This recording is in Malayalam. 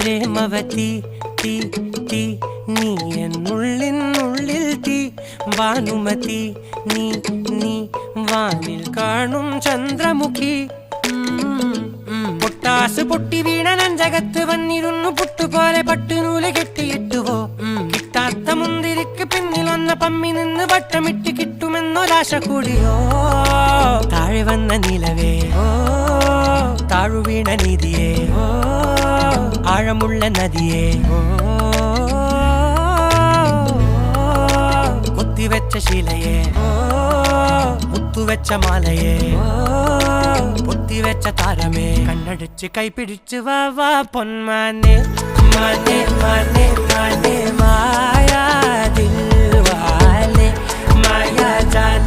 പ്രേമവതി തീ തീ നീ എന്നുള്ളിൽ തീ ഭാനുമതി നീ നീ വാനിൽ കാണും ചന്ദ്രമുഖി പൊട്ടാസ് പൊട്ടി വീണ നെഞ്ചകത്ത് വന്നിരുന്നു പുട്ടുപോലെ പട്ടുനൂല് കെട്ടിയിട്ടുവോ കിട്ടാത്ത മുന്തിരിക്ക് പിന്നിൽ വന്ന പമ്മി നിന്ന് വട്ടമിട്ട് കിട്ടുമെന്നൊരാശ കൂടിയോ താഴെ വന്ന നിലവേ താഴു വീണ നിധിയേ ആഴമുള്ള നദിയേ കൊത്തിവെച്ച ശിലയേ മുത്തുവെച്ച മാലയേ പൊത്തിവെച്ച താരമേ കണ്ണടിച്ച് കൈപിടിച്ച് വാ വാ പൊന്മാനെ മാനെ മാനെ മാനെ മായാ ദിൽവാലെ മായാ ജാല